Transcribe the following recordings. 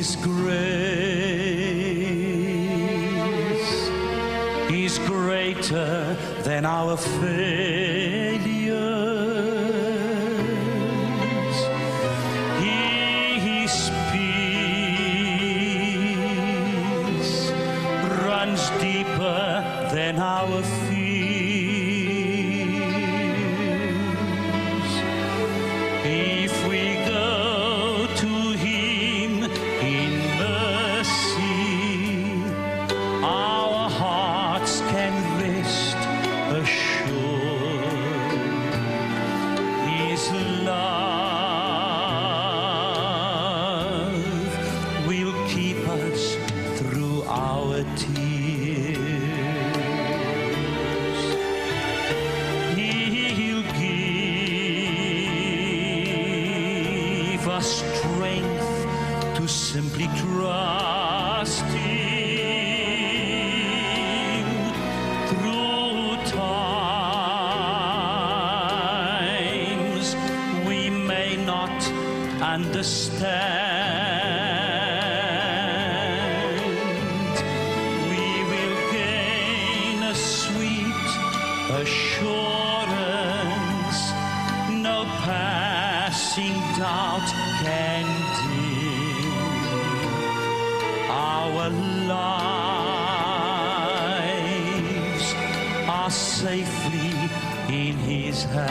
His grace is greater than our failures. His peace runs deeper than our fears. If we go to Him in mercy, our hearts can rest assured. His love will keep us through our tears. He'll give us strength to simply trust Him through times we may not understand. We will gain a sweet assurance no passing doubt can dim. Our lives are safely in His hand.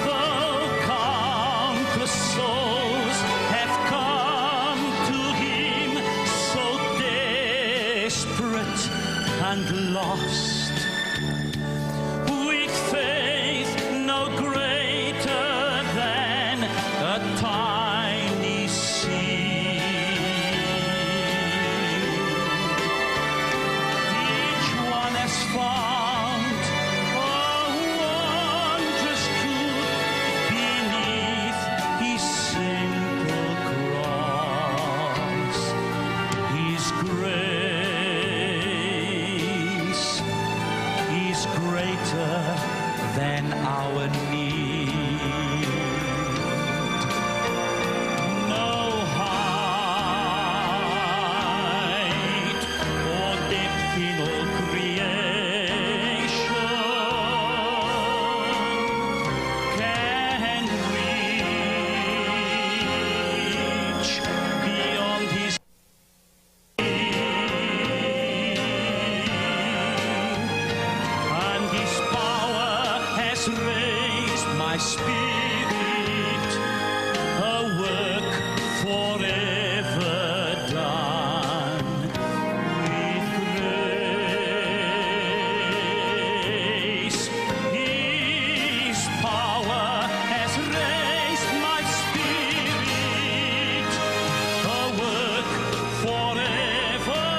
Though countless souls have come to Him so desperate and lost, with faith no greater than a tiny seed, each one has found a wondrous truth beneath His simple cross. His grace is greater than our need. No height or depth in all creation can reach beyond His and His power has raised my spirit, a work forever done with grace. His power has raised my spirit, a work forever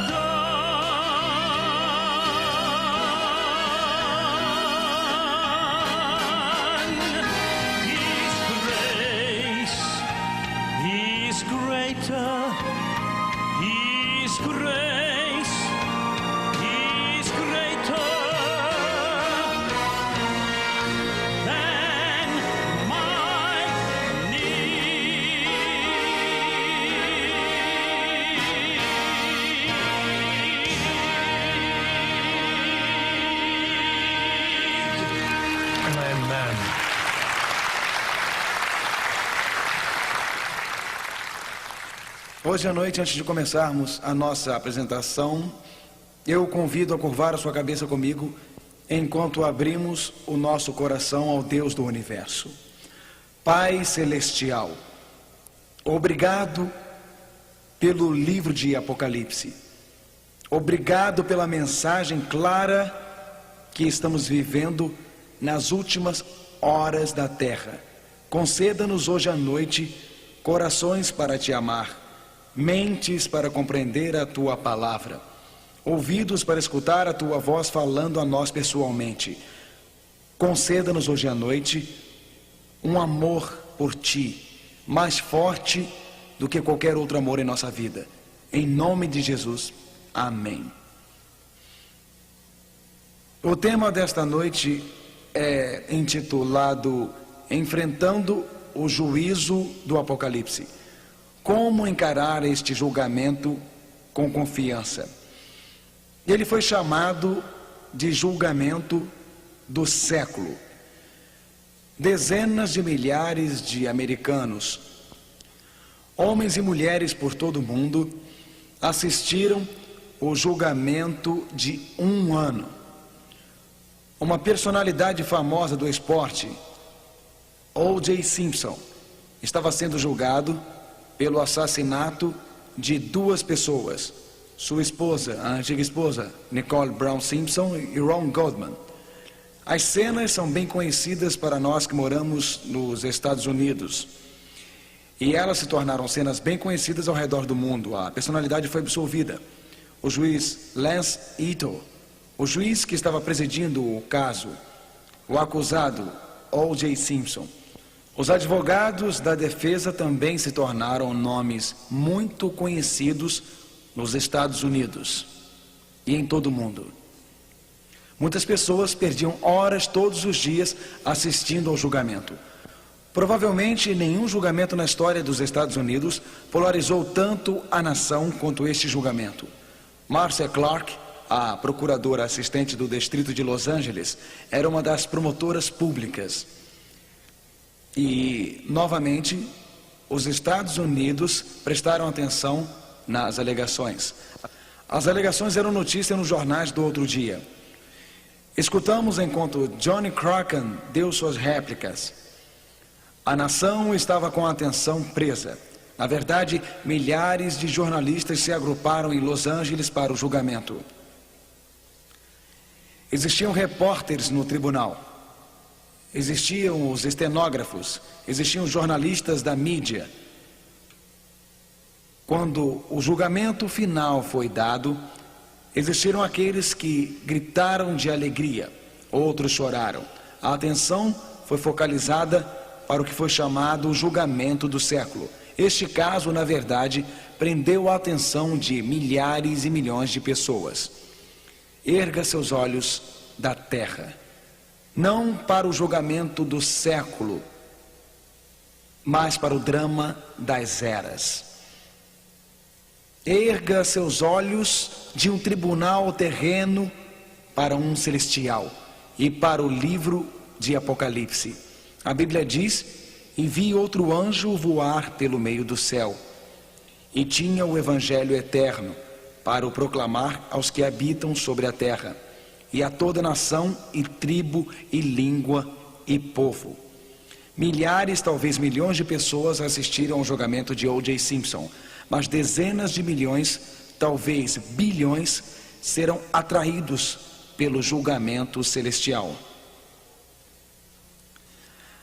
done. His grace is greater. His grace is greater than my need. Amen. Hoje à noite, antes de começarmos a nossa apresentação, eu o convido a curvar a sua cabeça comigo enquanto abrimos o nosso coração ao Deus do Universo. Pai Celestial, obrigado pelo livro de Apocalipse. Obrigado pela mensagem clara que estamos vivendo nas últimas horas da terra. Conceda-nos hoje à noite corações para te amar, mentes para compreender a tua palavra, ouvidos para escutar a tua voz falando a nós pessoalmente. Conceda-nos hoje à noite um amor por ti, mais forte do que qualquer outro amor em nossa vida. Em nome de Jesus, amém. O tema desta noite é intitulado Enfrentando o juízo do Apocalipse. Como encarar este julgamento com confiança? Ele foi chamado de julgamento do século. Dezenas de milhares de americanos, homens e mulheres por todo o mundo, assistiram o julgamento de um ano. Uma personalidade famosa do esporte, O.J. Simpson, estava sendo julgado pelo assassinato de duas pessoas, sua esposa, a antiga esposa, Nicole Brown Simpson, e Ron Goldman. As cenas são bem conhecidas para nós que moramos nos Estados Unidos. E elas se tornaram cenas bem conhecidas ao redor do mundo. A personalidade foi absolvida. O juiz Lance Ito, o juiz que estava presidindo o caso, o acusado O.J. Simpson. Os advogados da defesa também se tornaram nomes muito conhecidos nos Estados Unidos e em todo o mundo. Muitas pessoas perdiam horas todos os dias assistindo ao julgamento. Provavelmente nenhum julgamento na história dos Estados Unidos polarizou tanto a nação quanto este julgamento. Marcia Clark, a procuradora assistente do Distrito de Los Angeles, era uma das promotoras públicas. E, novamente, os Estados Unidos prestaram atenção nas alegações. As alegações eram notícia nos jornais do outro dia. Escutamos enquanto Johnny Crockett deu suas réplicas. A nação estava com a atenção presa. Na verdade, milhares de jornalistas se agruparam em Los Angeles para o julgamento. Existiam repórteres no tribunal. Existiam os estenógrafos, existiam os jornalistas da mídia. Quando o julgamento final foi dado, existiram aqueles que gritaram de alegria, outros choraram. A atenção foi focalizada para o que foi chamado o julgamento do século. Este caso, na verdade, prendeu a atenção de milhares e milhões de pessoas. Erga seus olhos da terra. Não para o julgamento do século, mas para o drama das eras. Erga seus olhos de um tribunal terreno para um celestial e para o livro de Apocalipse. A Bíblia diz: e vi outro anjo voar pelo meio do céu, e tinha o evangelho eterno para o proclamar aos que habitam sobre a terra, e a toda nação, e tribo, e língua, e povo. Milhares, talvez milhões de pessoas assistiram ao julgamento de O.J. Simpson, mas dezenas de milhões, talvez bilhões, serão atraídos pelo julgamento celestial.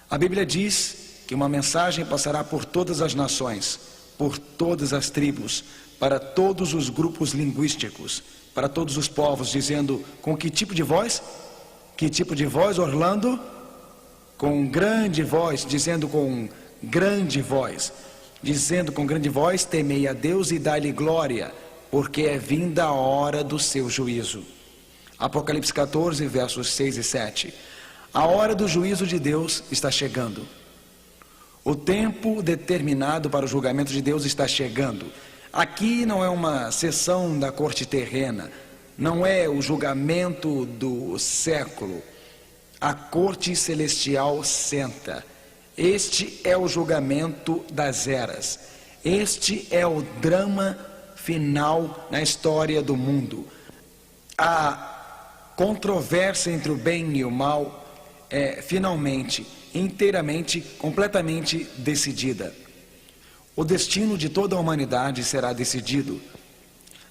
A Bíblia diz que uma mensagem passará por todas as nações, por todas as tribos, para todos os grupos linguísticos, para todos os povos, dizendo: com que tipo de voz? Que tipo de voz, Orlando? Com grande voz, dizendo com grande voz. Dizendo com grande voz: temei a Deus e dai-lhe glória, porque é vinda a hora do seu juízo. Apocalipse 14, versos 6 e 7. A hora do juízo de Deus está chegando. O tempo determinado para o julgamento de Deus está chegando. Aqui não é uma sessão da corte terrena, não é o julgamento do século. A corte celestial senta. Este é o julgamento das eras. Este é o drama final na história do mundo. A controvérsia entre o bem e o mal é finalmente, inteiramente, completamente decidida. O destino de toda a humanidade será decidido,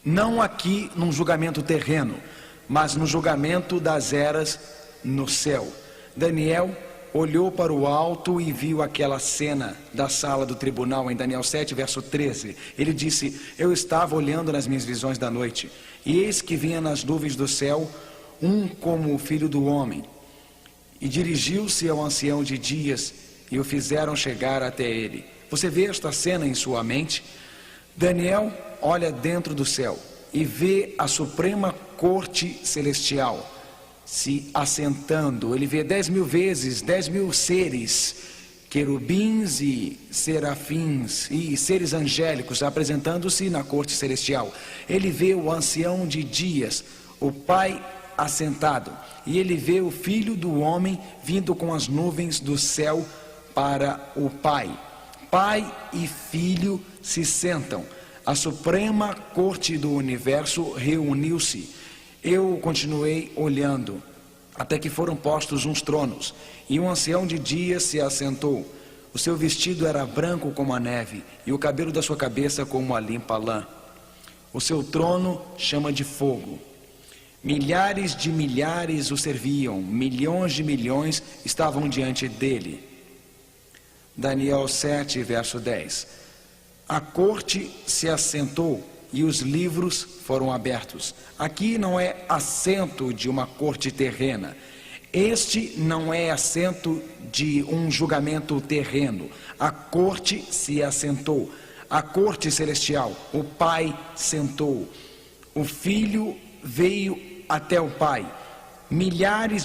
não aqui num julgamento terreno, mas no julgamento das eras no céu. Daniel olhou para o alto e viu aquela cena da sala do tribunal em Daniel 7, verso 13. Ele disse: eu estava olhando nas minhas visões da noite, e eis que vinha nas nuvens do céu um como o filho do homem, e dirigiu-se ao ancião de dias, e o fizeram chegar até ele. Você vê esta cena em sua mente? Daniel olha dentro do céu e vê a suprema corte celestial se assentando. Ele vê 10.000 vezes, 10.000 seres querubins e serafins e seres angélicos apresentando-se na corte celestial. Ele vê o ancião de dias, o Pai assentado, e ele vê o Filho do Homem vindo com as nuvens do céu para o Pai. Pai e Filho se sentam. A suprema corte do universo reuniu-se. Eu continuei olhando, até que foram postos uns tronos, e um ancião de dias se assentou. O seu vestido era branco como a neve, e o cabelo da sua cabeça como a limpa lã. O seu trono chama de fogo. Milhares de milhares o serviam, milhões de milhões estavam diante dele. Daniel 7, verso 10. A corte se assentou e os livros foram abertos. Aqui não é assento de uma corte terrena. Este não é assento de um julgamento terreno. A corte se assentou. A corte celestial, o Pai sentou. O Filho veio até o Pai. Milhares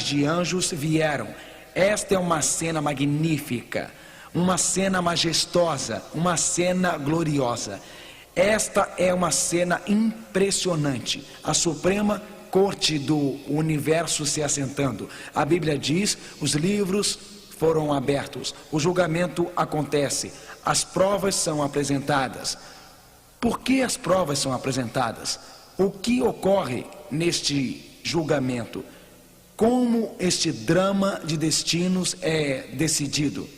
de anjos vieram. Esta é uma cena magnífica, uma cena majestosa, uma cena gloriosa. Esta é uma cena impressionante. A suprema corte do universo se assentando. A Bíblia diz: os livros foram abertos, o julgamento acontece, as provas são apresentadas. Por que as provas são apresentadas? O que ocorre neste julgamento? Como este drama de destinos é decidido?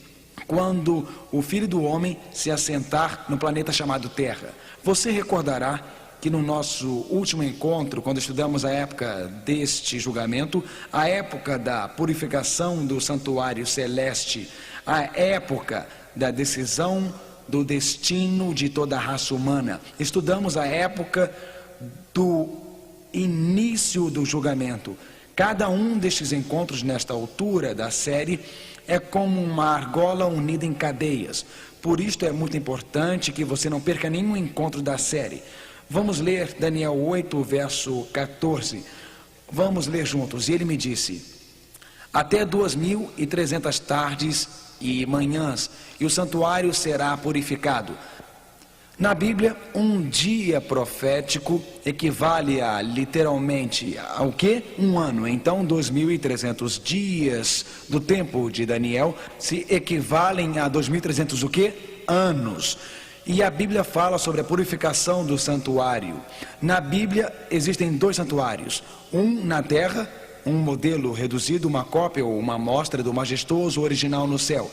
Quando o Filho do Homem se assentar no planeta chamado Terra. Você recordará que no nosso último encontro, quando estudamos a época deste julgamento, a época da purificação do santuário celeste, a época da decisão do destino de toda a raça humana, estudamos a época do início do julgamento. Cada um destes encontros nesta altura da série é como uma argola unida em cadeias. Por isto é muito importante que você não perca nenhum encontro da série. Vamos ler Daniel 8, verso 14. Vamos ler juntos. E ele me disse: até 2.300 tardes e manhãs, e o santuário será purificado. Na Bíblia, um dia profético equivale a literalmente ao quê? Um ano. Então, 2.300 dias do tempo de Daniel se equivalem a 2.300 o quê? Anos. E a Bíblia fala sobre a purificação do santuário. Na Bíblia existem dois santuários, um na terra, um modelo reduzido, uma cópia ou uma amostra do majestoso original no céu.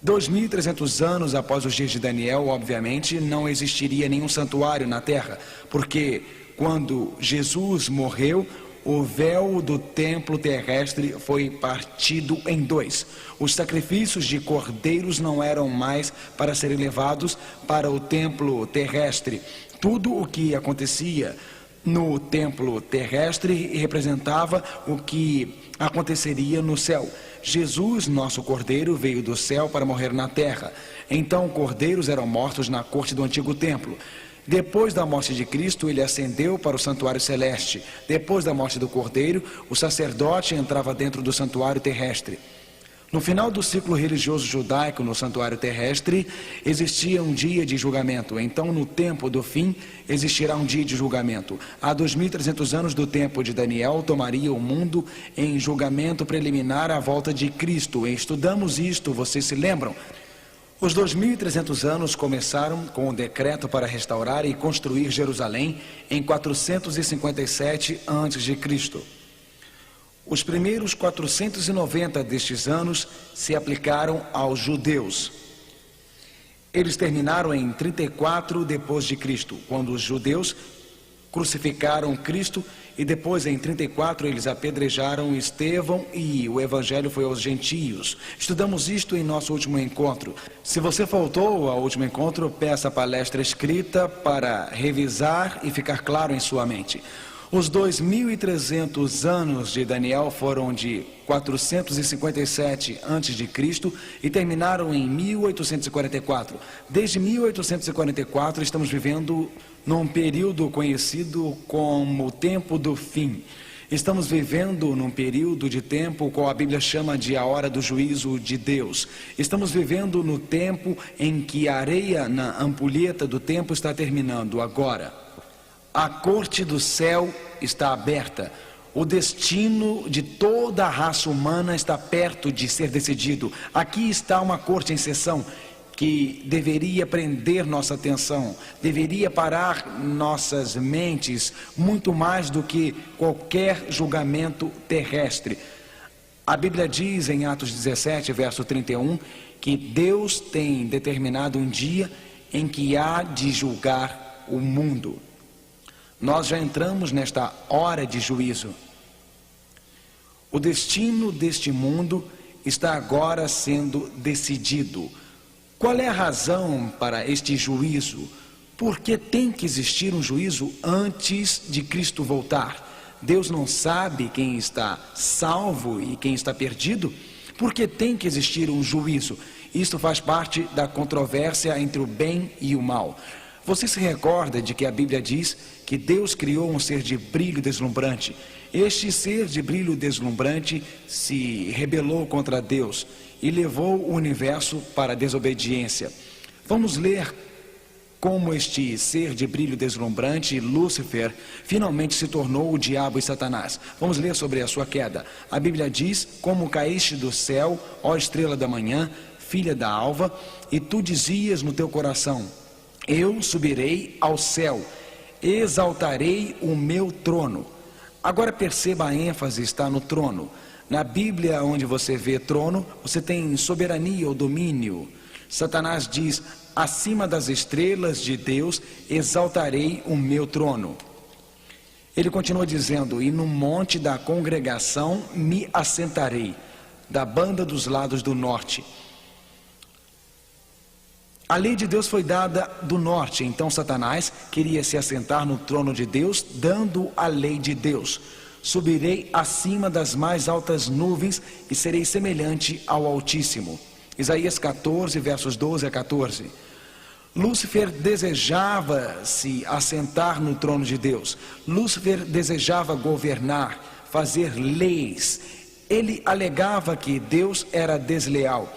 2.300 anos após os dias de Daniel, obviamente, não existiria nenhum santuário na terra, porque quando Jesus morreu, o véu do templo terrestre foi partido em dois. Os sacrifícios de cordeiros não eram mais para serem levados para o templo terrestre. Tudo o que acontecia no templo terrestre representava o que aconteceria no céu. Jesus, nosso cordeiro, veio do céu para morrer na terra. Então, cordeiros eram mortos na corte do antigo templo. Depois da morte de Cristo, ele ascendeu para o santuário celeste. Depois da morte do cordeiro, o sacerdote entrava dentro do santuário terrestre. No final do ciclo religioso judaico no santuário terrestre, existia um dia de julgamento. Então, no tempo do fim, existirá um dia de julgamento. Há 2.300 anos do tempo de Daniel, tomaria o mundo em julgamento preliminar à volta de Cristo. E estudamos isto, vocês se lembram? Os 2.300 anos começaram com o decreto para restaurar e construir Jerusalém em 457 a.C. Os primeiros 490 destes anos se aplicaram aos judeus. Eles terminaram em 34 depois de Cristo, quando os judeus crucificaram Cristo, e depois em 34 eles apedrejaram Estevão e o evangelho foi aos gentios. Estudamos isto em nosso último encontro. Se você faltou ao último encontro, peça a palestra escrita para revisar e ficar claro em sua mente. Os 2.300 anos de Daniel foram de 457 a.C. e terminaram em 1844. Desde 1844 estamos vivendo num período conhecido como o tempo do fim. Estamos vivendo num período de tempo qual a Bíblia chama de a hora do juízo de Deus. Estamos vivendo no tempo em que a areia na ampulheta do tempo está terminando agora. A corte do céu está aberta. O destino de toda a raça humana está perto de ser decidido. Aqui está uma corte em sessão que deveria prender nossa atenção, deveria parar nossas mentes muito mais do que qualquer julgamento terrestre. A Bíblia diz em Atos 17, verso 31, que Deus tem determinado um dia em que há de julgar o mundo. Nós já entramos nesta hora de juízo. O destino deste mundo está agora sendo decidido. Qual é a razão para este juízo? Por que tem que existir um juízo antes de Cristo voltar? Deus não sabe quem está salvo e quem está perdido? Por que tem que existir um juízo? Isto faz parte da controvérsia entre o bem e o mal. Você se recorda de que a Bíblia diz que Deus criou um ser de brilho deslumbrante. Este ser de brilho deslumbrante se rebelou contra Deus e levou o universo para a desobediência. Vamos ler como este ser de brilho deslumbrante, Lúcifer, finalmente se tornou o diabo e Satanás. Vamos ler sobre a sua queda. A Bíblia diz: como caíste do céu, ó estrela da manhã, filha da alva, e tu dizias no teu coração: eu subirei ao céu, exaltarei o meu trono. Agora perceba, a ênfase está no trono. Na Bíblia, onde você vê trono, você tem soberania ou domínio. Satanás diz: acima das estrelas de Deus, exaltarei o meu trono. Ele continua dizendo: e no monte da congregação me assentarei, da banda dos lados do norte. A lei de Deus foi dada do norte, então Satanás queria se assentar no trono de Deus, dando a lei de Deus. Subirei acima das mais altas nuvens e serei semelhante ao Altíssimo. Isaías 14, versos 12 a 14. Lúcifer desejava se assentar no trono de Deus. Lúcifer desejava governar, fazer leis. Ele alegava que Deus era desleal.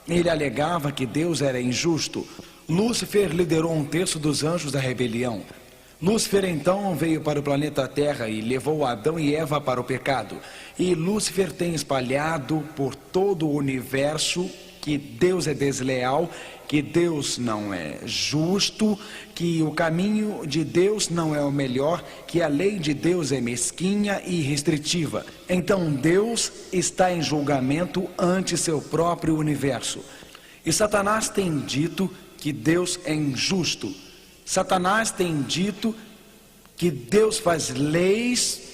Ele alegava que Deus era injusto. Lúcifer liderou um terço dos anjos da rebelião. Lúcifer então veio para o planeta Terra e levou Adão e Eva para o pecado. E Lúcifer tem espalhado por todo o universo que Deus é desleal, que Deus não é justo, que o caminho de Deus não é o melhor, que a lei de Deus é mesquinha e restritiva. Então Deus está em julgamento ante seu próprio universo. E Satanás tem dito que Deus é injusto. Satanás tem dito que Deus faz leis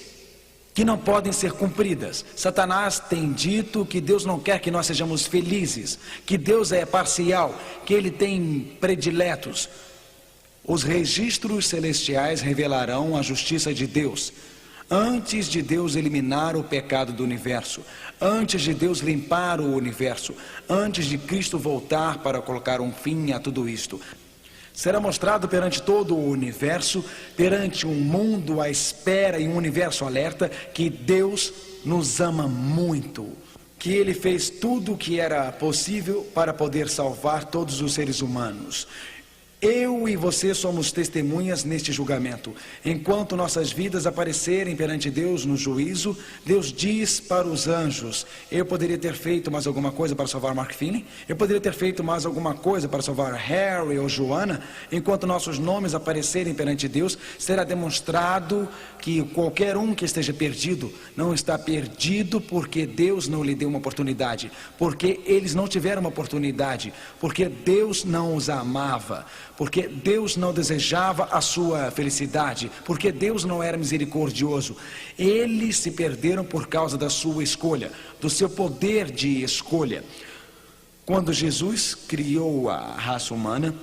que não podem ser cumpridas. Satanás tem dito que Deus não quer que nós sejamos felizes, que Deus é parcial, que Ele tem prediletos. Os registros celestiais revelarão a justiça de Deus. Antes de Deus eliminar o pecado do universo, antes de Deus limpar o universo, antes de Cristo voltar para colocar um fim a tudo isto, será mostrado perante todo o universo, perante um mundo à espera e um universo alerta, que Deus nos ama muito, que Ele fez tudo o que era possível para poder salvar todos os seres humanos. Eu e você somos testemunhas neste julgamento. Enquanto nossas vidas aparecerem perante Deus no juízo, Deus diz para os anjos: eu poderia ter feito mais alguma coisa para salvar Mark Finney? Eu poderia ter feito mais alguma coisa para salvar Harry ou Joana? Enquanto nossos nomes aparecerem perante Deus, será demonstrado que qualquer um que esteja perdido não está perdido porque Deus não lhe deu uma oportunidade, porque eles não tiveram uma oportunidade, porque Deus não os amava, porque Deus não desejava a sua felicidade, porque Deus não era misericordioso. Eles se perderam por causa da sua escolha, do seu poder de escolha. Quando Jesus criou a raça humana,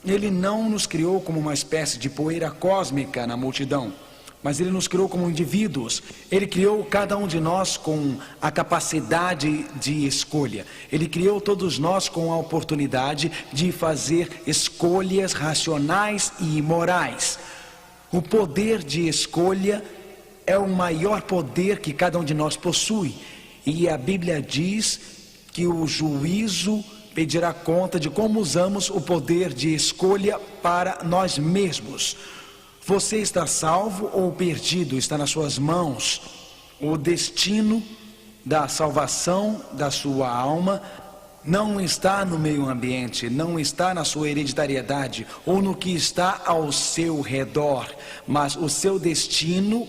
Ele não nos criou como uma espécie de poeira cósmica na multidão, mas Ele nos criou como indivíduos. Ele criou cada um de nós com a capacidade de escolha. Ele criou todos nós com a oportunidade de fazer escolhas racionais e morais. O poder de escolha é o maior poder que cada um de nós possui. E a Bíblia diz que o juízo pedirá conta de como usamos o poder de escolha para nós mesmos. Você está salvo ou perdido? Está nas suas mãos. O destino da salvação da sua alma não está no meio ambiente, não está na sua hereditariedade ou no que está ao seu redor, mas o seu destino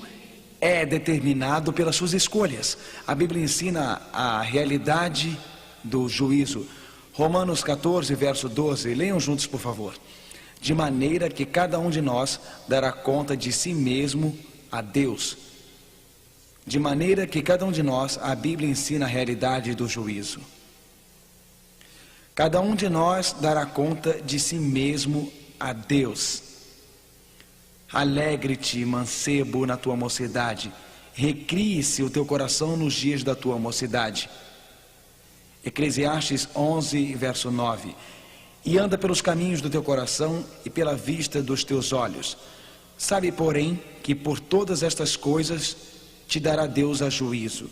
é determinado pelas suas escolhas. A Bíblia ensina a realidade do juízo. Romanos 14, verso 12, leiam juntos, por favor. De maneira que cada um de nós dará conta de si mesmo a Deus. De maneira que cada um de nós, a Bíblia ensina a realidade do juízo. Cada um de nós dará conta de si mesmo a Deus. Alegre-te, mancebo, na tua mocidade. Recrie-se o teu coração nos dias da tua mocidade. Eclesiastes 11, verso 9. E anda pelos caminhos do teu coração e pela vista dos teus olhos. Sabe, porém, que por todas estas coisas te dará Deus a juízo.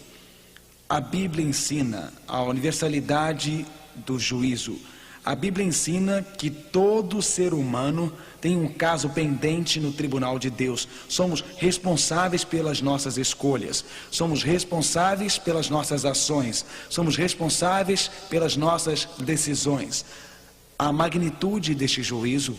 A Bíblia ensina a universalidade do juízo. A Bíblia ensina que todo ser humano tem um caso pendente no tribunal de Deus. Somos responsáveis pelas nossas escolhas. Somos responsáveis pelas nossas ações. Somos responsáveis pelas nossas decisões. A magnitude deste juízo,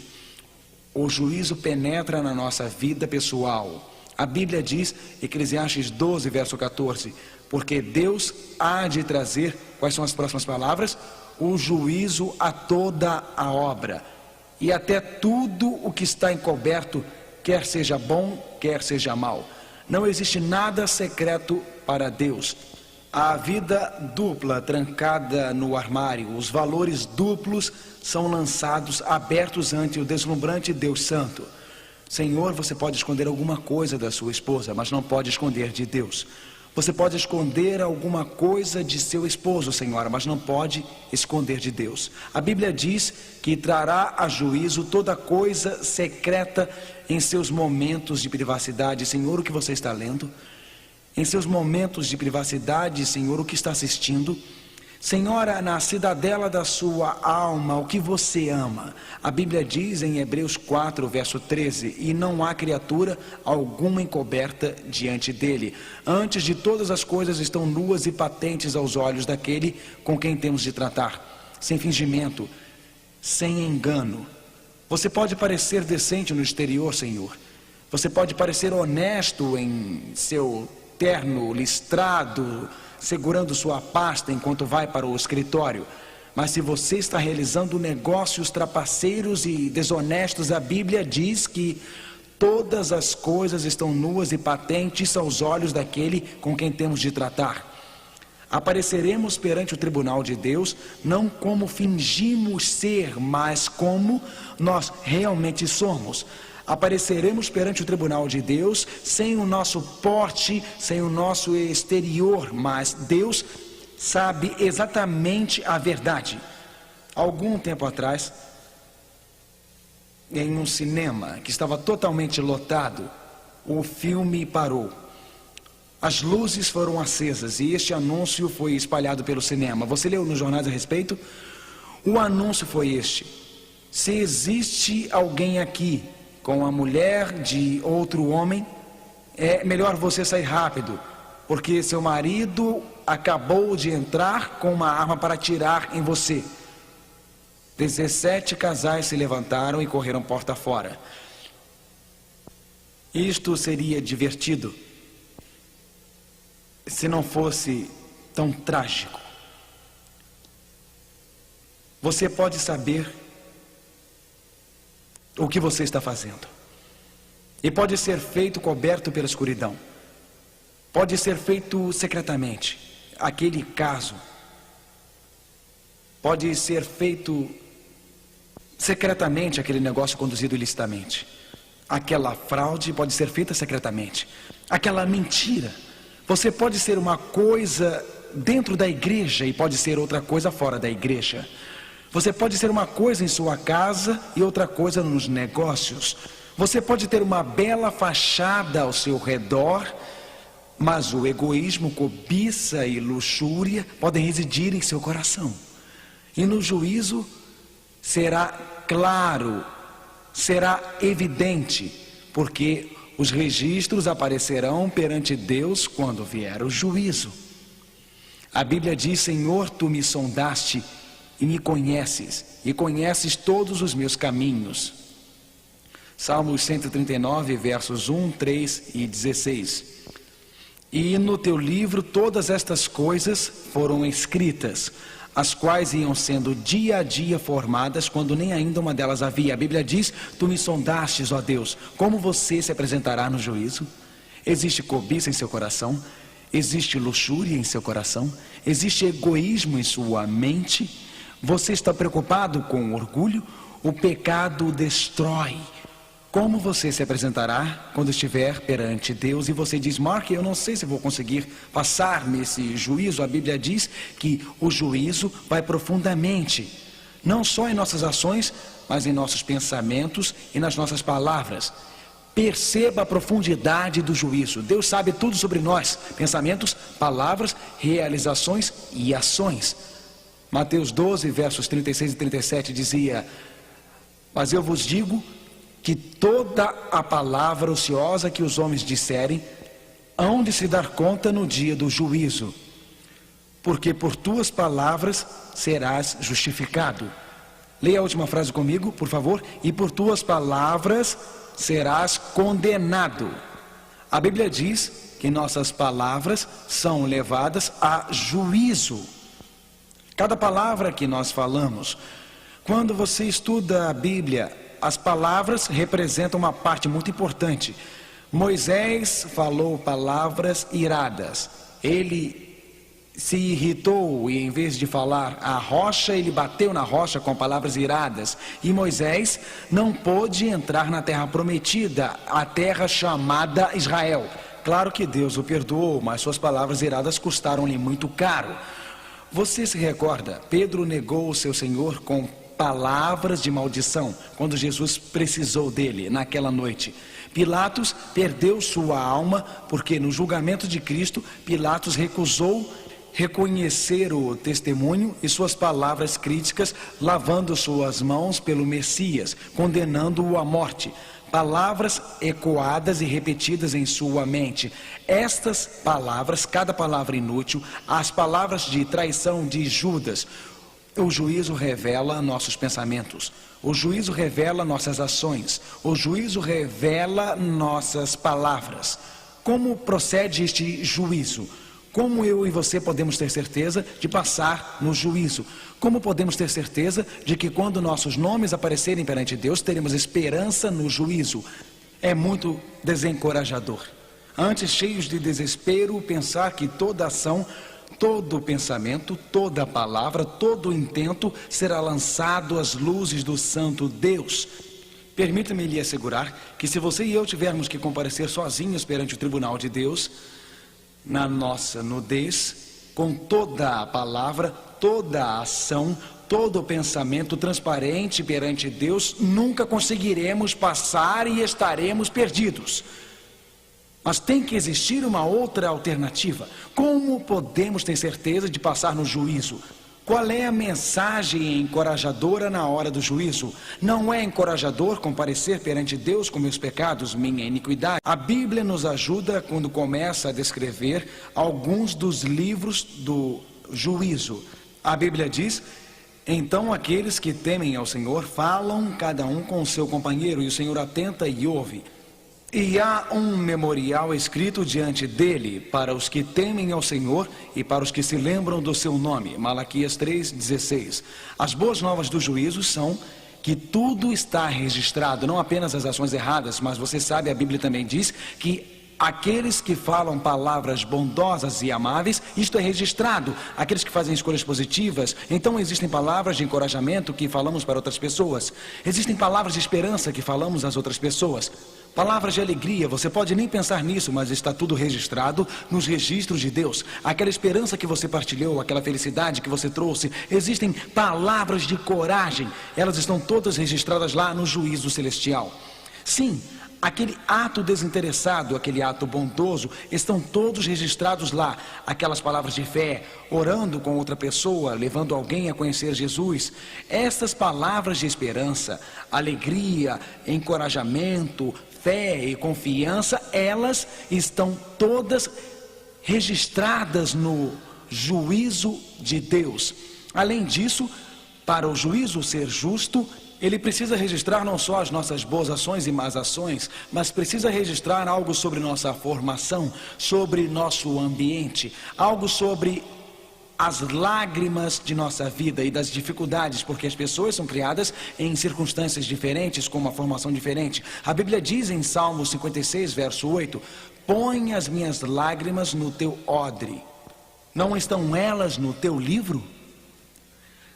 o juízo penetra na nossa vida pessoal. A Bíblia diz, Eclesiastes 12, verso 14, porque Deus há de trazer, quais são as próximas palavras? O juízo a toda a obra, e até tudo o que está encoberto, quer seja bom, quer seja mal. Não existe nada secreto para Deus. A vida dupla trancada no armário, os valores duplos são lançados, abertos ante o deslumbrante Deus Santo. Senhor, você pode esconder alguma coisa da sua esposa, mas não pode esconder de Deus. Você pode esconder alguma coisa de seu esposo, Senhora, mas não pode esconder de Deus. A Bíblia diz que trará a juízo toda coisa secreta em seus momentos de privacidade. Senhor, o que você está lendo? Em seus momentos de privacidade, Senhor, o que está assistindo? Senhora, na cidadela da sua alma, o que você ama? A Bíblia diz em Hebreus 4, verso 13, e não há criatura alguma encoberta diante dele. Antes de todas as coisas estão nuas e patentes aos olhos daquele com quem temos de tratar, sem fingimento, sem engano. Você pode parecer decente no exterior, Senhor. Você pode parecer honesto em seu terno listrado, segurando sua pasta enquanto vai para o escritório. Mas se você está realizando negócios trapaceiros e desonestos, a Bíblia diz que todas as coisas estão nuas e patentes aos olhos daquele com quem temos de tratar. Apareceremos perante o tribunal de Deus, não como fingimos ser, mas como nós realmente somos. Apareceremos perante o tribunal de Deus sem o nosso porte, sem o nosso exterior, mas Deus sabe exatamente a verdade. Algum tempo atrás, em um cinema que estava totalmente lotado, o filme parou. As luzes foram acesas e este anúncio foi espalhado pelo cinema. Você leu nos jornais a respeito? O anúncio foi este: se existe alguém aqui com a mulher de outro homem, é melhor você sair rápido, porque seu marido acabou de entrar com uma arma para atirar em você. 17 casais se levantaram e correram porta fora. Isto seria divertido se não fosse tão trágico. Você pode saber o que você está fazendo, e pode ser feito coberto pela escuridão, pode ser feito secretamente. Aquele caso pode ser feito secretamente, aquele negócio conduzido ilicitamente. Aquela fraude pode ser feita secretamente. Aquela mentira, você pode ser uma coisa dentro da igreja e pode ser outra coisa fora da igreja. Você pode ser uma coisa em sua casa e outra coisa nos negócios. Você pode ter uma bela fachada ao seu redor, Mas o egoísmo, cobiça e luxúria podem residir em seu coração. E no juízo será claro, será evidente, porque os registros aparecerão perante Deus quando vier o juízo. A Bíblia diz: Senhor, tu me sondaste e me conheces, e conheces todos os meus caminhos. Salmos 139, versos 1, 3 e 16. E no teu livro todas estas coisas foram escritas, as quais iam sendo dia a dia formadas, quando nem ainda uma delas havia. A Bíblia diz: tu me sondastes, ó Deus. Como você se apresentará no juízo? Existe cobiça em seu coração? Existe luxúria em seu coração? Existe egoísmo em sua mente? Você está preocupado com orgulho? O pecado destrói. Como você se apresentará quando estiver perante Deus e você diz: Mark, eu não sei se vou conseguir passar nesse juízo? A Bíblia diz que o juízo vai profundamente, não só em nossas ações, mas em nossos pensamentos e nas nossas palavras. Perceba a profundidade do juízo. Deus sabe tudo sobre nós: pensamentos, palavras, realizações e ações. Mateus 12, versos 36 e 37 dizia: mas eu vos digo que toda a palavra ociosa que os homens disserem, hão de se dar conta no dia do juízo, porque por tuas palavras serás justificado. Leia a última frase comigo, por favor. E por tuas palavras serás condenado. A Bíblia diz que nossas palavras são levadas a juízo. Cada palavra que nós falamos, quando você estuda a Bíblia, as palavras representam uma parte muito importante. Moisés falou palavras iradas. Ele se irritou e, em vez de falar a rocha, ele bateu na rocha com palavras iradas. E Moisés não pôde entrar na terra prometida, a terra chamada Israel. Claro que Deus o perdoou, mas suas palavras iradas custaram-lhe muito caro. Você se recorda? Pedro negou o seu Senhor com palavras de maldição quando Jesus precisou dele naquela noite. Pilatos perdeu sua alma porque no julgamento de Cristo, Pilatos recusou reconhecer o testemunho e suas palavras críticas, lavando suas mãos pelo Messias, condenando-o à morte. Palavras ecoadas e repetidas em sua mente. Estas palavras, cada palavra inútil, as palavras de traição de Judas. O juízo revela nossos pensamentos, o juízo revela nossas ações, o juízo revela nossas palavras. Como procede este juízo? Como eu e você podemos ter certeza de passar no juízo? Como podemos ter certeza de que quando nossos nomes aparecerem perante Deus, teremos esperança no juízo? É muito desencorajador. Antes, cheios de desespero, pensar que toda ação, todo pensamento, toda palavra, todo intento será lançado às luzes do Santo Deus. Permita-me lhe assegurar que se você e eu tivermos que comparecer sozinhos perante o tribunal de Deus, na nossa nudez, com toda a palavra, toda a ação, todo o pensamento transparente perante Deus, nunca conseguiremos passar e estaremos perdidos. Mas tem que existir uma outra alternativa. Como podemos ter certeza de passar no juízo? Qual é a mensagem encorajadora na hora do juízo? Não é encorajador comparecer perante Deus com meus pecados, minha iniquidade? A Bíblia nos ajuda quando começa a descrever alguns dos livros do juízo. A Bíblia diz: então aqueles que temem ao Senhor falam cada um com o seu companheiro, e o Senhor atenta e ouve. E há um memorial escrito diante dele para os que temem ao Senhor e para os que se lembram do seu nome. Malaquias 3:16. As boas novas do juízo são que tudo está registrado, não apenas as ações erradas, mas você sabe, a Bíblia também diz que aqueles que falam palavras bondosas e amáveis, isto é registrado. Aqueles que fazem escolhas positivas, então existem palavras de encorajamento que falamos para outras pessoas. Existem palavras de esperança que falamos às outras pessoas. Palavras de alegria, você pode nem pensar nisso, mas está tudo registrado nos registros de Deus. Aquela esperança que você partilhou, aquela felicidade que você trouxe. Existem palavras de coragem, elas estão todas registradas lá no juízo celestial. Sim, Aquele ato desinteressado, aquele ato bondoso, estão todos registrados lá. Aquelas palavras de fé, orando com outra pessoa, levando alguém a conhecer Jesus. Estas palavras de esperança, alegria, encorajamento, fé e confiança, elas estão todas registradas no juízo de Deus. Além disso, para o juízo ser justo, ele precisa registrar não só as nossas boas ações e más ações, mas precisa registrar algo sobre nossa formação, sobre nosso ambiente, algo sobre as lágrimas de nossa vida e das dificuldades, porque as pessoas são criadas em circunstâncias diferentes, com uma formação diferente. A Bíblia diz em Salmo 56, verso 8: põe as minhas lágrimas no teu odre, não estão elas no teu livro?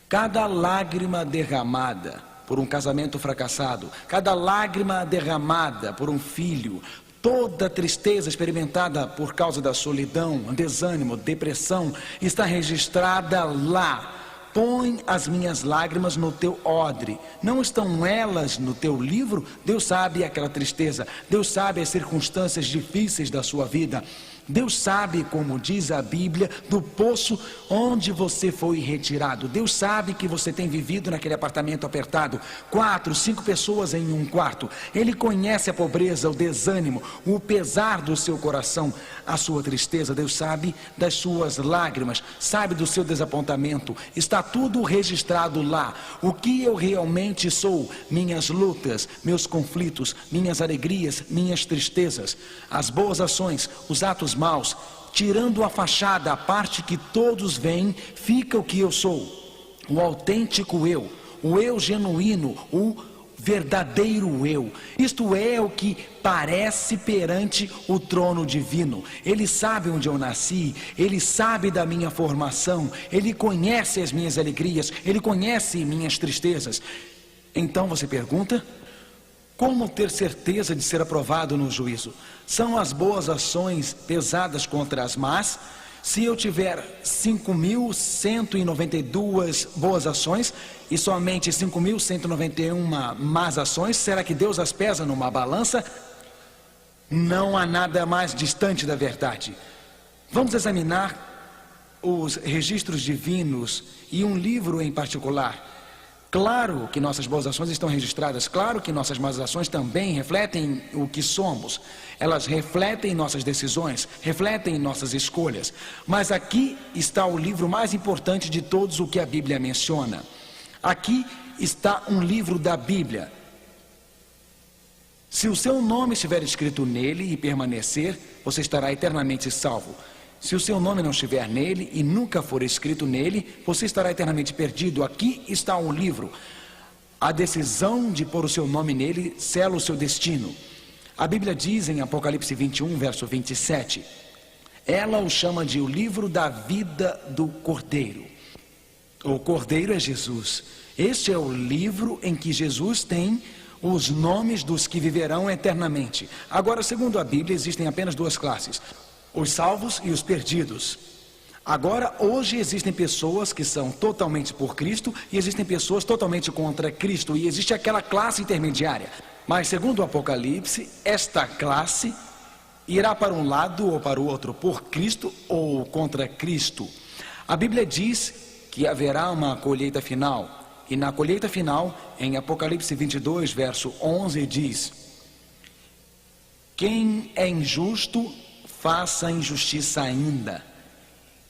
Cada lágrima derramada por um casamento fracassado, cada lágrima derramada por um filho, toda tristeza experimentada por causa da solidão, desânimo, depressão, está registrada lá. Põe as minhas lágrimas no teu odre, não estão elas no teu livro? Deus sabe aquela tristeza, Deus sabe as circunstâncias difíceis da sua vida. Deus sabe, como diz a Bíblia, do poço onde você foi retirado. Deus sabe que você tem vivido naquele apartamento apertado, 4, 5 pessoas em um quarto. Ele conhece a pobreza, o desânimo, o pesar do seu coração, a sua tristeza. Deus sabe das suas lágrimas, sabe do seu desapontamento. Está tudo registrado lá. O que eu realmente sou, minhas lutas, meus conflitos, minhas alegrias, minhas tristezas, as boas ações, os atos maus, tirando a fachada, a parte que todos veem, fica o que eu sou, o autêntico eu, o eu genuíno, o verdadeiro eu. Isto é o que parece perante o trono divino. Ele sabe onde eu nasci, ele sabe da minha formação, ele conhece as minhas alegrias, ele conhece minhas tristezas. Então você pergunta: como ter certeza de ser aprovado no juízo? São as boas ações pesadas contra as más? Se eu tiver 5.192 boas ações e somente 5.191 más ações, será que Deus as pesa numa balança? Não há nada mais distante da verdade. Vamos examinar os registros divinos e um livro em particular. Claro que nossas boas ações estão registradas, claro que nossas más ações também refletem o que somos. Elas refletem nossas decisões, refletem nossas escolhas. Mas aqui está o livro mais importante de todos, o que a Bíblia menciona. Aqui está um livro da Bíblia. Se o seu nome estiver escrito nele e permanecer, você estará eternamente salvo. Se o seu nome não estiver nele e nunca for escrito nele, você estará eternamente perdido. Aqui está o livro. A decisão de pôr o seu nome nele sela o seu destino. A Bíblia diz em Apocalipse 21, verso 27, ela o chama de o livro da vida do Cordeiro. O Cordeiro é Jesus. Este é o livro em que Jesus tem os nomes dos que viverão eternamente. Agora, segundo a Bíblia, existem apenas duas classes: os salvos e os perdidos. Agora, hoje existem pessoas que são totalmente por Cristo e existem pessoas totalmente contra Cristo, e existe aquela classe intermediária. Mas segundo o Apocalipse, esta classe irá para um lado ou para o outro, por Cristo ou contra Cristo. A Bíblia diz que haverá uma colheita final, e na colheita final, em Apocalipse 22, verso 11, diz: quem é injusto, faça injustiça ainda,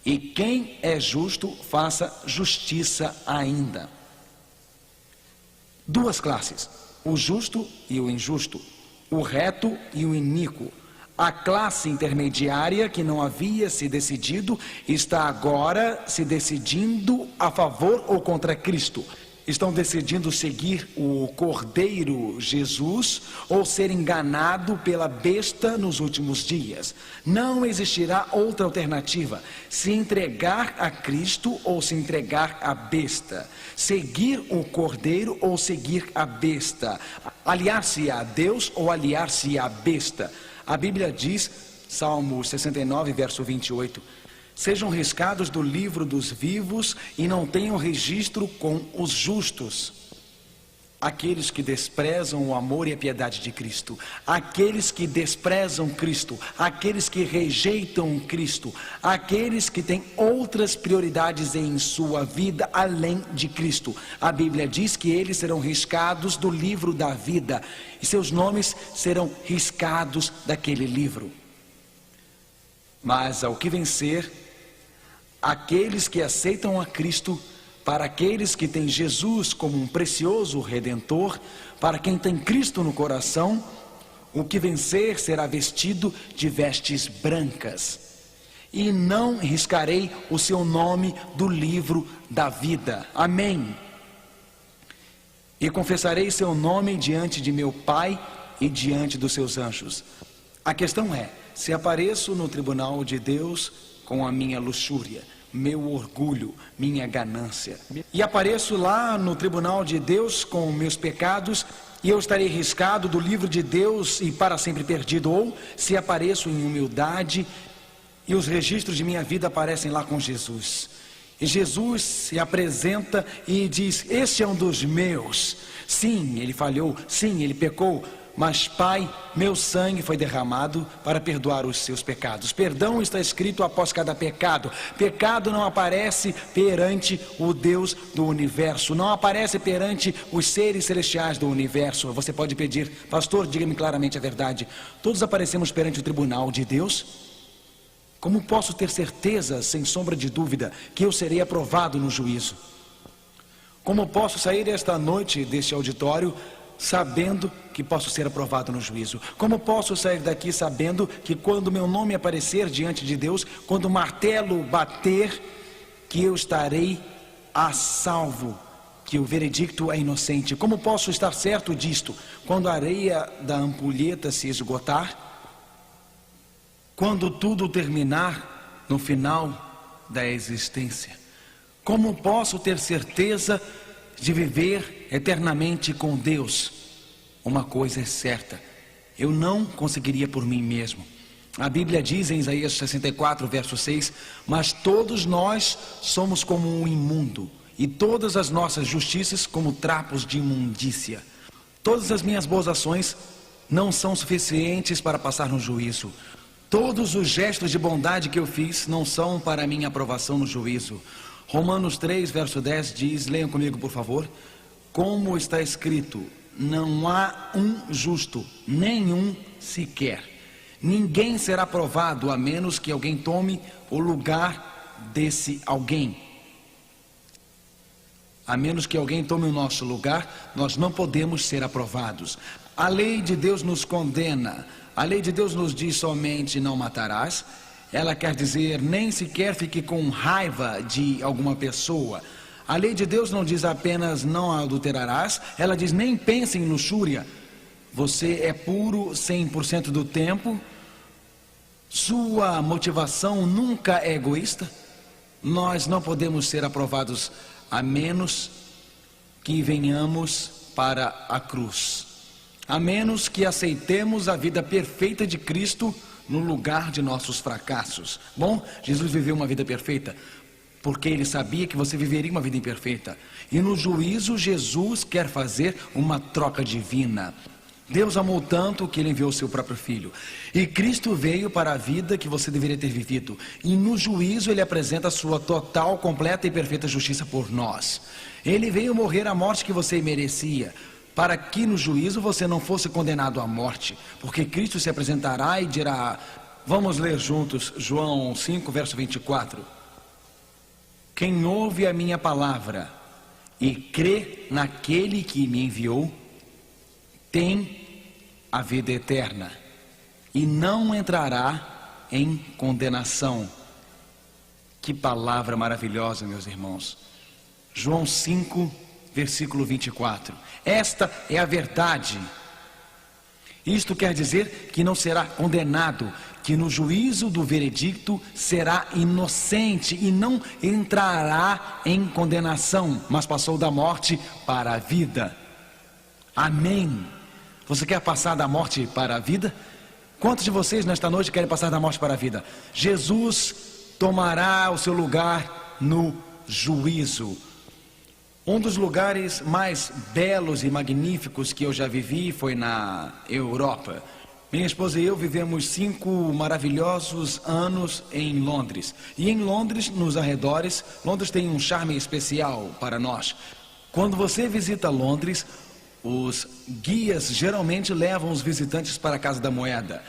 e quem é justo, faça justiça ainda. Duas classes: o justo e o injusto, o reto e o iníquo. A classe intermediária, que não havia se decidido, está agora se decidindo a favor ou contra Cristo. Estão decidindo seguir o Cordeiro Jesus ou ser enganado pela besta nos últimos dias. Não existirá outra alternativa: se entregar a Cristo ou se entregar à besta, seguir o Cordeiro ou seguir a besta, aliar-se a Deus ou aliar-se à besta. A Bíblia diz, Salmo 69, verso 28, sejam riscados do livro dos vivos e não tenham registro com os justos. aqueles que desprezam o amor e a piedade de Cristo, aqueles que desprezam Cristo, aqueles que rejeitam Cristo, aqueles que têm outras prioridades em sua vida além de Cristo. A Bíblia diz que eles serão riscados do livro da vida e seus nomes serão riscados daquele livro. Mas ao que vencer, aqueles que aceitam a Cristo, para aqueles que têm Jesus como um precioso Redentor, para quem tem Cristo no coração, o que vencer será vestido de vestes brancas. E não riscarei o seu nome do livro da vida. Amém. E confessarei seu nome diante de meu Pai e diante dos seus anjos. A questão é, se apareço no tribunal de Deus com a minha luxúria, meu orgulho, minha ganância, e apareço lá no tribunal de Deus com meus pecados, e eu estarei riscado do livro de Deus e para sempre perdido. Ou se apareço em humildade e os registros de minha vida aparecem lá com Jesus, e Jesus se apresenta e diz: este é um dos meus. Sim, ele falhou, sim, ele pecou, mas Pai, meu sangue foi derramado para perdoar os seus pecados. Perdão está escrito após cada pecado. Pecado não aparece perante o Deus do universo, não aparece perante os seres celestiais do universo. Você pode pedir: pastor, diga-me claramente a verdade. Todos aparecemos perante o tribunal de Deus? Como posso ter certeza, sem sombra de dúvida, que eu serei aprovado no juízo? Como posso sair esta noite deste auditório sabendo que posso ser aprovado no juízo? Como posso sair daqui sabendo que quando meu nome aparecer diante de Deus, quando o martelo bater, que eu estarei a salvo, que o veredicto é inocente? Como posso estar certo disto? Quando a areia da ampulheta se esgotar, quando tudo terminar no final da existência. Como posso ter certeza de viver eternamente com Deus? Uma coisa é certa: eu não conseguiria por mim mesmo. A Bíblia diz em Isaías 64, verso 6: mas todos nós somos como um imundo, e todas as nossas justiças como trapos de imundícia. Todas as minhas boas ações não são suficientes para passar no juízo. Todos os gestos de bondade que eu fiz não são para minha aprovação no juízo. Romanos 3, verso 10 diz, leiam comigo por favor: como está escrito, não há um justo, nenhum sequer. Ninguém será aprovado a menos que alguém tome o lugar desse alguém. A menos que alguém tome o nosso lugar, nós não podemos ser aprovados. A lei de Deus nos condena. A lei de Deus nos diz somente: não matarás. Ela quer dizer, nem sequer fique com raiva de alguma pessoa. A lei de Deus não diz apenas não adulterarás. Ela diz, nem pense em luxúria. Você é puro 100% do tempo. Sua motivação nunca é egoísta. Nós não podemos ser aprovados a menos que venhamos para a cruz, a menos que aceitemos a vida perfeita de Cristo no lugar de nossos fracassos. Bom, Jesus viveu uma vida perfeita porque ele sabia que você viveria uma vida imperfeita. E no juízo Jesus quer fazer uma troca divina. Deus amou tanto que ele enviou o seu próprio filho. E Cristo veio para a vida que você deveria ter vivido. E no juízo ele apresenta a sua total, completa e perfeita justiça por nós. Ele veio morrer a morte que você merecia, para que no juízo você não fosse condenado à morte. Porque Cristo se apresentará e dirá, vamos ler juntos João 5, verso 24. Quem ouve a minha palavra e crê naquele que me enviou, tem a vida eterna e não entrará em condenação. Que palavra maravilhosa, meus irmãos. João 5, versículo 24. Esta é a verdade. Isto quer dizer que não será condenado, que no juízo do veredicto será inocente e não entrará em condenação, mas passou da morte para a vida. Amém. Você quer passar da morte para a vida? Quantos de vocês nesta noite querem passar da morte para a vida? Jesus tomará o seu lugar no juízo. Um dos lugares mais belos e magníficos que eu já vivi foi na Europa. Minha esposa e eu vivemos 5 maravilhosos anos em Londres. E em Londres, nos arredores, Londres tem um charme especial para nós. Quando você visita Londres, os guias geralmente levam os visitantes para a Casa da Moeda.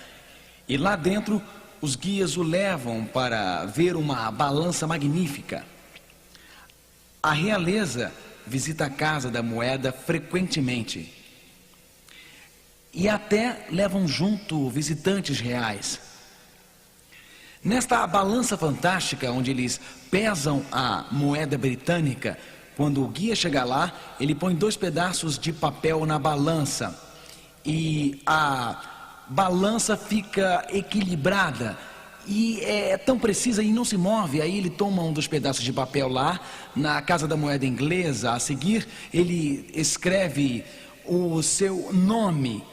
E lá dentro, os guias o levam para ver uma balança magnífica. A realeza visita a Casa da Moeda frequentemente. E até levam junto visitantes reais. Nesta balança fantástica, onde eles pesam a moeda britânica, quando o guia chega lá, ele põe 2 pedaços de papel na balança. E a balança fica equilibrada. E é tão precisa e não se move. Aí ele toma um dos pedaços de papel lá, na Casa da Moeda inglesa. A seguir, ele escreve o seu nome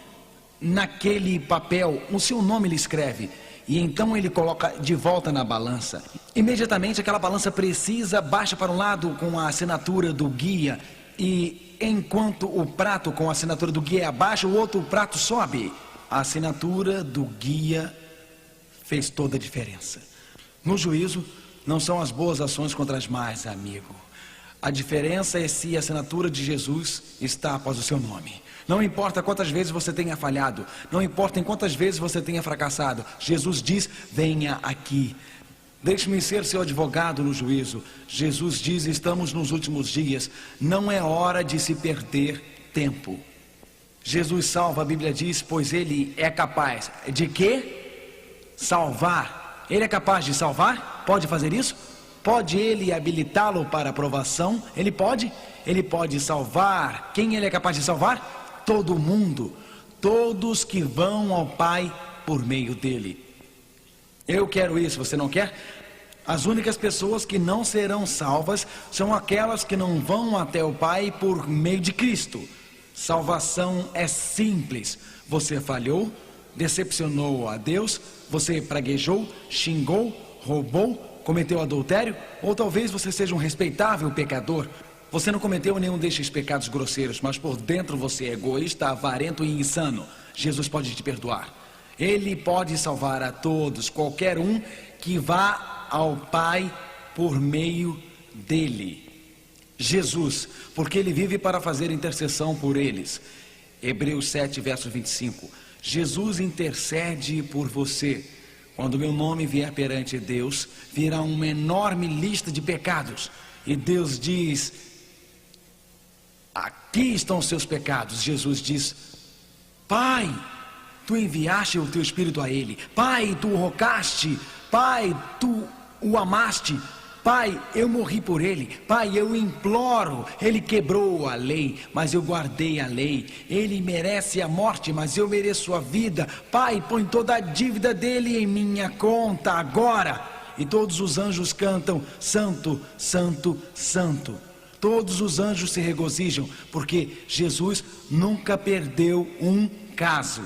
naquele papel. O seu nome ele escreve. E então ele coloca de volta na balança. Imediatamente aquela balança precisa baixa para um lado com a assinatura do guia. E enquanto o prato com a assinatura do guia é abaixo, o outro prato sobe. A assinatura do guia fez toda a diferença. No juízo, não são as boas ações contra as más, amigo. A diferença é se a assinatura de Jesus está após o seu nome. Não importa quantas vezes você tenha falhado, não importa em quantas vezes você tenha fracassado, Jesus diz, venha aqui. Deixe-me ser seu advogado no juízo. Jesus diz, estamos nos últimos dias, não é hora de se perder tempo. Jesus salva, a Bíblia diz, pois ele é capaz de quê? Salvar. Ele é capaz de salvar? Pode fazer isso? Pode ele habilitá-lo para aprovação? Ele pode? Ele pode salvar. Quem ele é capaz de salvar? Todo mundo. Todos que vão ao Pai por meio dele. Eu quero isso, você não quer? As únicas pessoas que não serão salvas são aquelas que não vão até o Pai por meio de Cristo. Salvação é simples. Você falhou, decepcionou a Deus, você praguejou, xingou, roubou, cometeu adultério, ou talvez você seja um respeitável pecador. Você não cometeu nenhum destes pecados grosseiros, mas por dentro você é egoísta, avarento e insano. Jesus pode te perdoar. Ele pode salvar a todos, qualquer um que vá ao Pai por meio dele. Jesus, porque ele vive para fazer intercessão por eles. Hebreus 7, verso 25. Jesus intercede por você. Quando meu nome vier perante Deus, virá uma enorme lista de pecados. E Deus diz, aqui estão os seus pecados. Jesus diz, Pai, tu enviaste o teu Espírito a ele. Pai, tu o rogaste. Pai, tu o amaste. Pai, eu morri por ele. Pai, eu imploro. Ele quebrou a lei, mas eu guardei a lei. Ele merece a morte, mas eu mereço a vida. Pai, põe toda a dívida dele em minha conta agora. E todos os anjos cantam, Santo, Santo, Santo. Todos os anjos se regozijam, porque Jesus nunca perdeu um caso.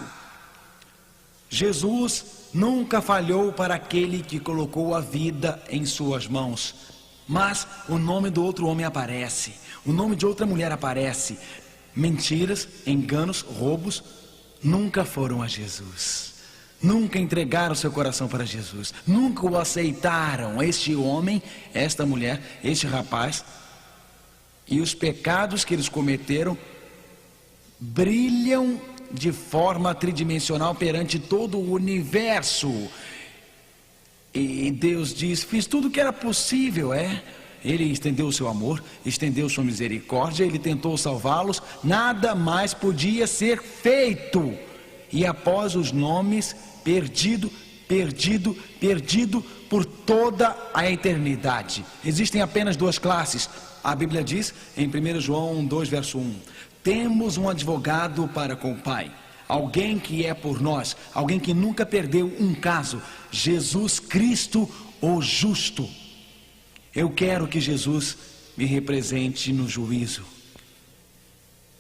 Jesus nunca falhou para aquele que colocou a vida em suas mãos. Mas o nome do outro homem aparece, o nome de outra mulher aparece. Mentiras, enganos, roubos nunca foram a Jesus. Nunca entregaram seu coração para Jesus. Nunca o aceitaram. Este homem, esta mulher, este rapaz. E os pecados que eles cometeram brilham de forma tridimensional perante todo o universo. E Deus diz, fiz tudo o que era possível, Ele estendeu o seu amor, estendeu sua misericórdia, Ele tentou salvá-los, nada mais podia ser feito. E após os nomes, perdido por toda a eternidade. Existem apenas 2 classes. A Bíblia diz em 1 João 2, verso 1, temos um advogado para com o Pai, alguém que é por nós, alguém que nunca perdeu um caso, Jesus Cristo, o justo. Eu quero que Jesus me represente no juízo.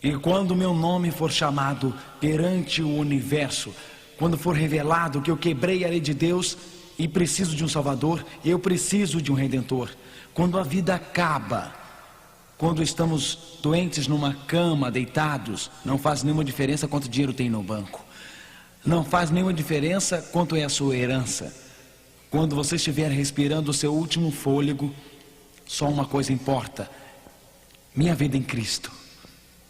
E quando meu nome for chamado perante o universo, quando for revelado que eu quebrei a lei de Deus e preciso de um Salvador, eu preciso de um Redentor. Quando a vida acaba, Quando estamos doentes numa cama, deitados, não faz nenhuma diferença quanto dinheiro tem no banco. Não faz nenhuma diferença quanto é a sua herança. Quando você estiver respirando o seu último fôlego, só uma coisa importa: minha vida em Cristo.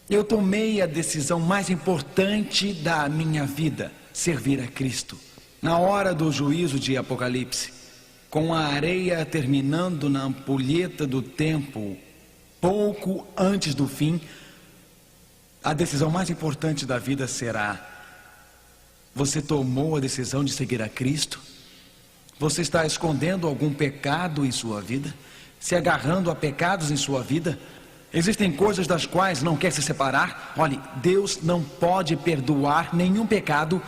Eu tomei a decisão mais importante da minha vida: servir a Cristo. Na hora do juízo de Apocalipse, com a areia terminando na ampulheta do tempo, pouco antes do fim, a decisão mais importante da vida será: você tomou a decisão de seguir a Cristo? Você está escondendo algum pecado em sua vida? Se agarrando a pecados em sua vida? Existem coisas das quais não quer se separar? Olhe, Deus não pode perdoar nenhum pecado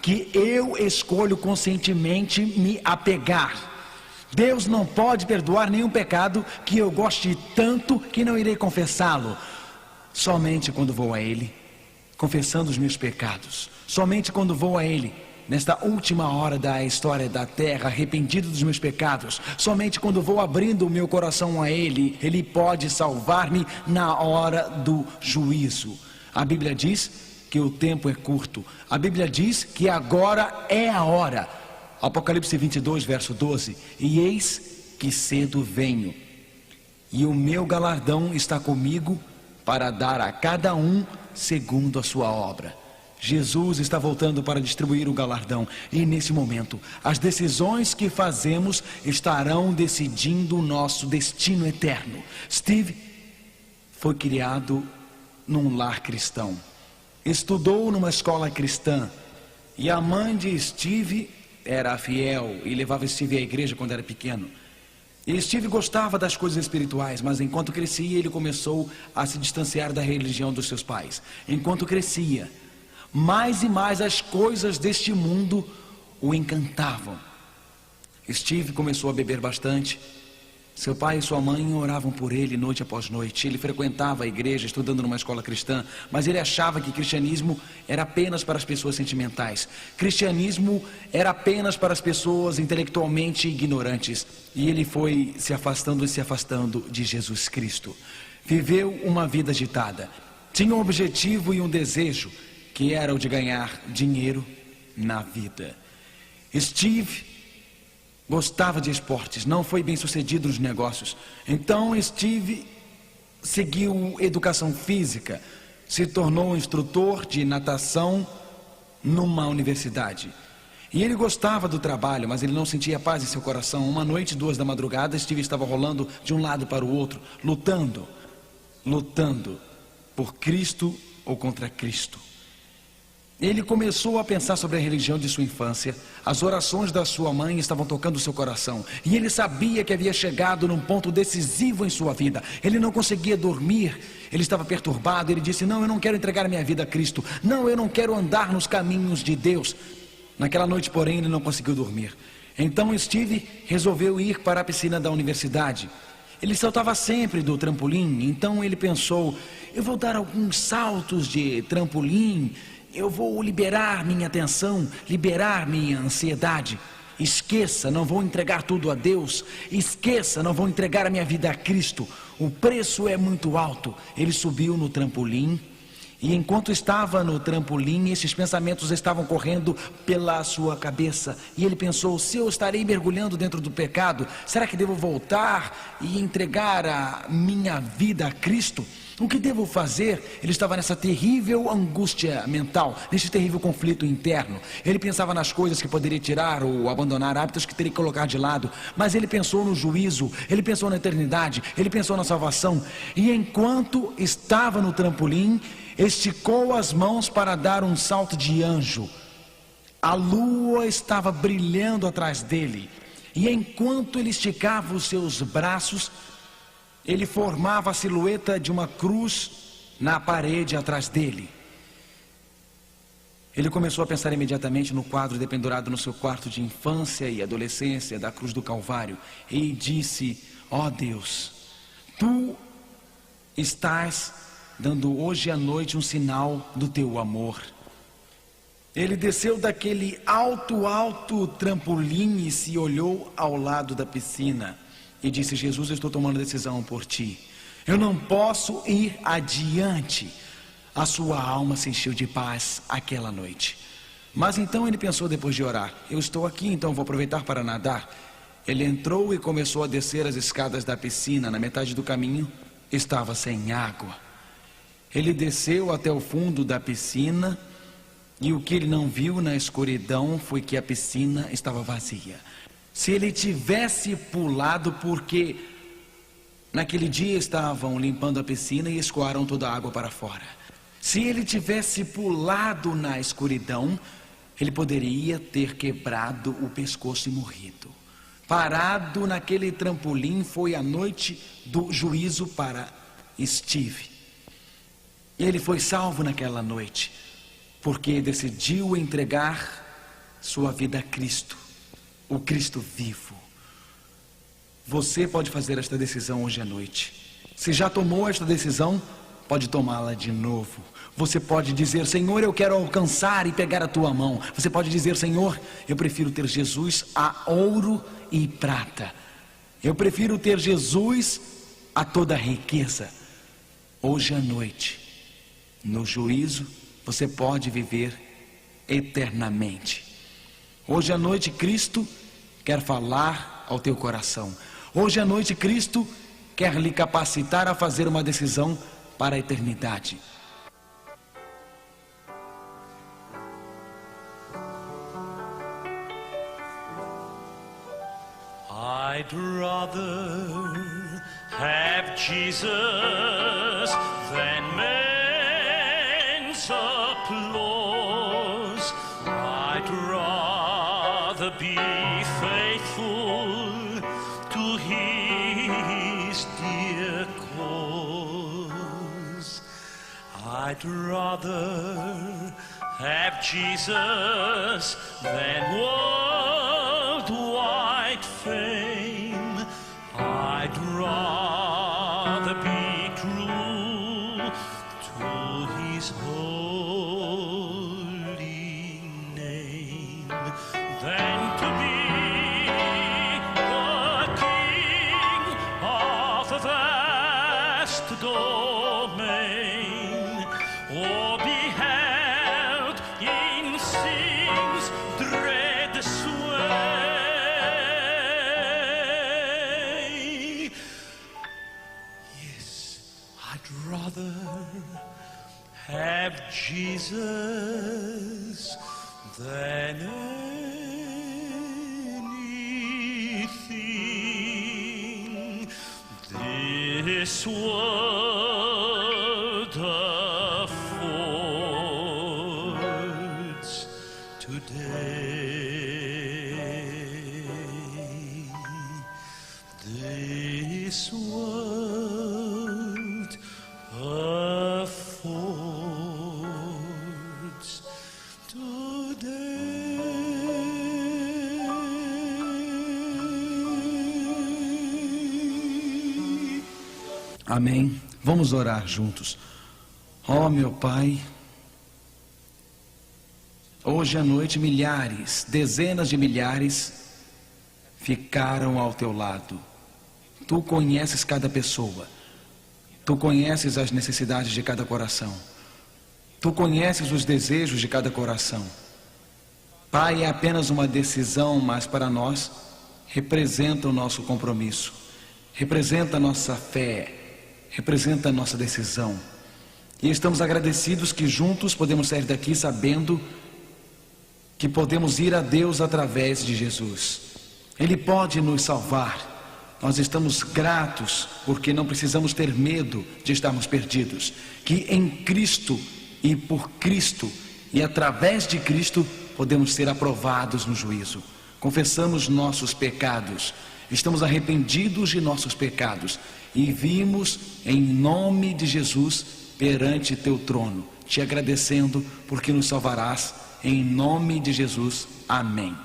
que eu escolho conscientemente me apegar. Deus não pode perdoar nenhum pecado que eu goste tanto que não irei confessá-lo. Somente quando vou a Ele, confessando os meus pecados. Somente quando vou a Ele, nesta última hora da história da terra, arrependido dos meus pecados. Somente quando vou abrindo o meu coração a Ele, Ele pode salvar-me na hora do juízo. A Bíblia diz que o tempo é curto. A Bíblia diz que agora é a hora. Apocalipse 22, verso 12. E eis que cedo venho, e o meu galardão está comigo para dar a cada um segundo a sua obra. Jesus está voltando para distribuir o galardão. E nesse momento, as decisões que fazemos estarão decidindo o nosso destino eterno. Steve foi criado num lar cristão. Estudou numa escola cristã. E a mãe de Steve era fiel e levava Steve à igreja quando era pequeno. E Steve gostava das coisas espirituais, mas enquanto crescia, ele começou a se distanciar da religião dos seus pais. Enquanto crescia, mais e mais as coisas deste mundo o encantavam. Steve começou a beber bastante. Seu pai e sua mãe oravam por ele noite após noite. Ele frequentava a igreja, estudando numa escola cristã, mas ele achava que cristianismo era apenas para as pessoas sentimentais. Cristianismo era apenas para as pessoas intelectualmente ignorantes. E ele foi se afastando de Jesus Cristo. Viveu uma vida agitada. Tinha um objetivo e um desejo, que era o de ganhar dinheiro na vida. Steve gostava de esportes, não foi bem sucedido nos negócios. Então Steve seguiu educação física, se tornou instrutor de natação numa universidade. E ele gostava do trabalho, mas ele não sentia paz em seu coração. Uma noite, 2 da madrugada, Steve estava rolando de um lado para o outro, lutando por Cristo ou contra Cristo. Ele começou a pensar sobre a religião de sua infância. As orações da sua mãe estavam tocando o seu coração. E ele sabia que havia chegado num ponto decisivo em sua vida. Ele não conseguia dormir. Ele estava perturbado. Ele disse: não, eu não quero entregar minha vida a Cristo. Não, eu não quero andar nos caminhos de Deus. Naquela noite, porém, ele não conseguiu dormir. Então Steve resolveu ir para a piscina da universidade. Ele saltava sempre do trampolim. Então ele pensou: eu vou dar alguns saltos de trampolim. Eu vou liberar minha atenção, liberar minha ansiedade. Esqueça, não vou entregar tudo a Deus. Esqueça, não vou entregar a minha vida a Cristo. O preço é muito alto. Ele subiu no trampolim. E enquanto estava no trampolim, esses pensamentos estavam correndo pela sua cabeça. E ele pensou: se eu estarei mergulhando dentro do pecado, será que devo voltar e entregar a minha vida a Cristo? O que devo fazer? Ele estava nessa terrível angústia mental, nesse terrível conflito interno. Ele pensava nas coisas que poderia tirar ou abandonar, hábitos que teria que colocar de lado. Mas ele pensou no juízo, ele pensou na eternidade, ele pensou na salvação. E enquanto estava no trampolim, esticou as mãos para dar um salto de anjo. A lua estava brilhando atrás dele. E enquanto ele esticava os seus braços, ele formava a silhueta de uma cruz na parede atrás dele. Ele começou a pensar imediatamente no quadro dependurado no seu quarto de infância e adolescência da cruz do Calvário. E disse: ó Deus, tu estás dando hoje à noite um sinal do teu amor. Ele desceu daquele alto trampolim e se olhou ao lado da piscina. E disse: Jesus, eu estou tomando decisão por ti. Eu não posso ir adiante. A sua alma se encheu de paz aquela noite. Mas então ele pensou depois de orar: eu estou aqui, então vou aproveitar para nadar. Ele entrou e começou a descer as escadas da piscina. Na metade do caminho estava sem água. Ele desceu até o fundo da piscina e o que ele não viu na escuridão foi que a piscina estava vazia. Se ele tivesse pulado, porque naquele dia estavam limpando a piscina e escoaram toda a água para fora. Se ele tivesse pulado na escuridão, ele poderia ter quebrado o pescoço e morrido. Parado naquele trampolim foi a noite do juízo para Steve. Ele foi salvo naquela noite, porque decidiu entregar sua vida a Cristo, o Cristo vivo. Você pode fazer esta decisão hoje à noite. Se já tomou esta decisão, pode tomá-la de novo. Você pode dizer: Senhor, eu quero alcançar e pegar a tua mão. Você pode dizer: Senhor, eu prefiro ter Jesus a ouro e prata. Eu prefiro ter Jesus a toda riqueza. Hoje à noite, no juízo, você pode viver eternamente. Hoje à noite, Cristo quer falar ao teu coração. Hoje à noite, Cristo quer lhe capacitar a fazer uma decisão para a eternidade. I'd rather have Jesus than men's applause. I'd rather be faithful to his dear cause. I'd rather have Jesus than worldwide fame. I'd rather be true to his holy name than to be the king of a vast domain, or be held in sin's dread sway. Yes, I'd rather have Jesus than anything this world affords today. This world affords today. Amém. Vamos orar juntos. Ó meu Pai, hoje à noite milhares, dezenas de milhares ficaram ao teu lado. Tu conheces cada pessoa. Tu conheces as necessidades de cada coração. Tu conheces os desejos de cada coração. Pai, é apenas uma decisão, mas para nós representa o nosso compromisso, representa a nossa fé, representa a nossa decisão. E estamos agradecidos que juntos podemos sair daqui sabendo que podemos ir a Deus através de Jesus. Ele pode nos salvar. Nós estamos gratos porque não precisamos ter medo de estarmos perdidos. Que em Cristo e por Cristo e através de Cristo podemos ser aprovados no juízo. Confessamos nossos pecados, estamos arrependidos de nossos pecados e vimos em nome de Jesus perante teu trono, te agradecendo porque nos salvarás, em nome de Jesus, amém.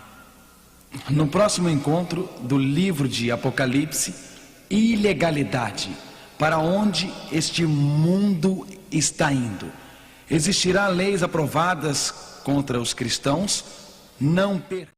No próximo encontro do livro de Apocalipse, ilegalidade, para onde este mundo está indo. Existirá leis aprovadas contra os cristãos? Não perca.